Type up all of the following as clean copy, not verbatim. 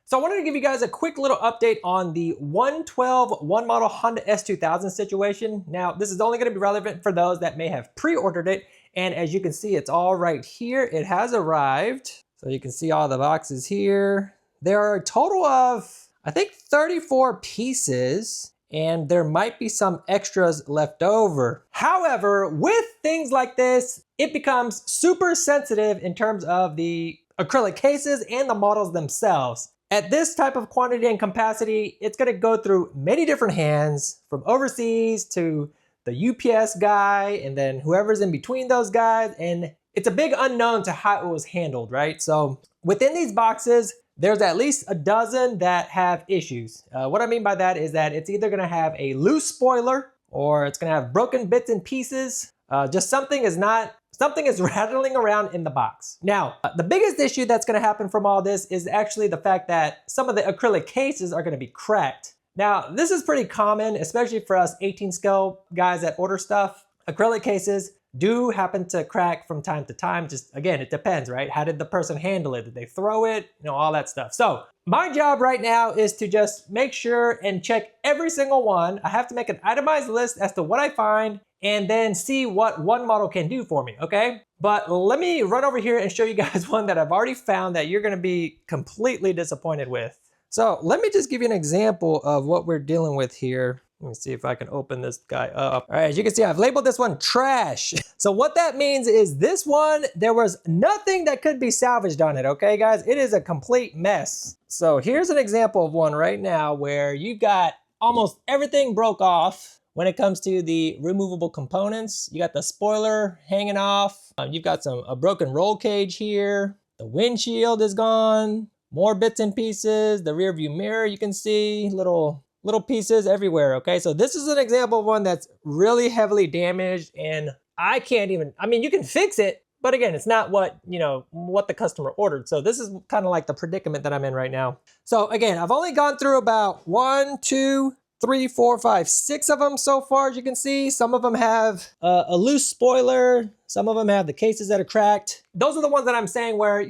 So I wanted to give you guys a quick little update on the 112 one model Honda S2000 situation. Now, this is only going to be relevant for those that may have pre-ordered it. And as you can see, it's all right here. It has arrived. So you can see all the boxes here. There are a total of, I think, 34 pieces. And there might be some extras left over. However, with things like this, it becomes super sensitive in terms of the acrylic cases and the models themselves. At this type of quantity and capacity, it's gonna go through many different hands, from overseas to the UPS guy, and then whoever's in between those guys, and it's a big unknown to how it was handled, right? So within these boxes, there's at least a dozen that have issues. What I mean by that is that it's either gonna have a loose spoiler, or it's gonna have broken bits and pieces. Just something is rattling around in the box. Now, the biggest issue that's gonna happen from all this is actually the fact that some of the acrylic cases are gonna be cracked. Now, this is pretty common, especially for us 18 scale guys that order stuff. Acrylic cases do happen to crack from time to time. Just again, it depends, right? How did the person handle it? Did they throw it? You know, all that stuff. So my job right now is to just make sure and check every single one. I have to make an itemized list as to what I find and then see what one model can do for me, okay? But let me run over here and show you guys one that I've already found that you're gonna be completely disappointed with. So let me just give you an example of what we're dealing with here. Let me see if I can open this guy up. All right, as you can see, I've labeled this one trash. So what that means is this one, there was nothing that could be salvaged on it, okay guys? It is a complete mess. So here's an example of one right now where you've got almost everything broke off when it comes to the removable components. You got the spoiler hanging off. You've got a broken roll cage here. The windshield is gone. More bits and pieces. The rear view mirror, you can see little pieces everywhere, okay? So this is an example of one that's really heavily damaged, and I mean, you can fix it, but again, it's not what the customer ordered. So this is kind of like the predicament that I'm in right now. So again, I've only gone through about 1, 2, 3, 4, 5, 6 of them so far, as you can see. Some of them have a loose spoiler. Some of them have the cases that are cracked. Those are the ones that I'm saying where,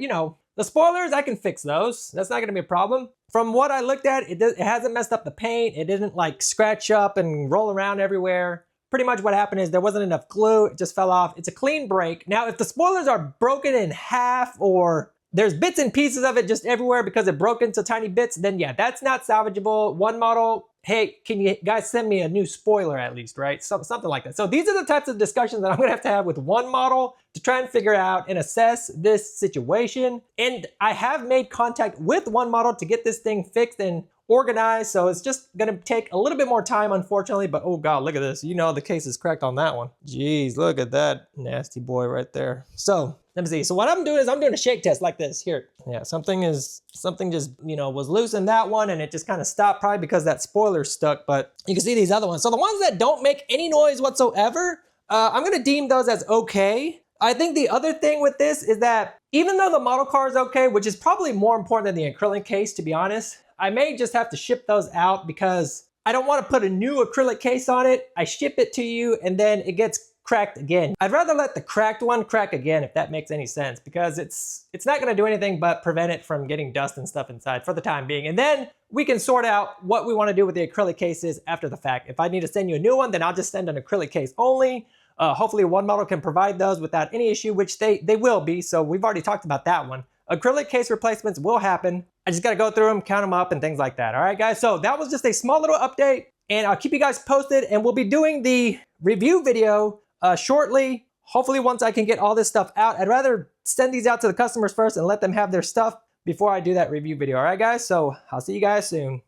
the spoilers, I can fix those. That's not gonna be a problem. From what I looked at, it hasn't messed up the paint. It didn't like scratch up and roll around everywhere. Pretty much what happened is there wasn't enough glue. It just fell off. It's a clean break. Now, if the spoilers are broken in half or there's bits and pieces of it just everywhere because it broke into tiny bits, then yeah, that's not salvageable. One model, hey, can you guys send me a new spoiler at least, right? Something like that. So these are the types of discussions that I'm gonna have with one model to try and figure out and assess this situation. And I have made contact with one model to get this thing fixed and organized. So it's just gonna take a little bit more time, unfortunately, but oh God, look at this. The case is cracked on that one. Jeez, look at that nasty boy right there. So let me see. So what I'm doing is I'm doing a shake test like this here. Yeah, something just, was loose in that one and it just kind of stopped, probably because that spoiler stuck, but you can see these other ones. So the ones that don't make any noise whatsoever, I'm gonna deem those as okay. I think the other thing with this is that even though the model car is okay, which is probably more important than the acrylic case, to be honest, I may just have to ship those out because I don't want to put a new acrylic case on it. I ship it to you and then it gets cracked again. I'd rather let the cracked one crack again, if that makes any sense, because it's not going to do anything but prevent it from getting dust and stuff inside for the time being. And then we can sort out what we want to do with the acrylic cases after the fact. If I need to send you a new one, then I'll just send an acrylic case only. Hopefully one model can provide those without any issue, which they will be. So we've already talked about that one. Acrylic case replacements will happen. I just got to go through them, count them up and things like that. All right, guys. So that was just a small little update and I'll keep you guys posted and we'll be doing the review video shortly. Hopefully once I can get all this stuff out. I'd rather send these out to the customers first and let them have their stuff before I do that review video. All right, guys. So I'll see you guys soon.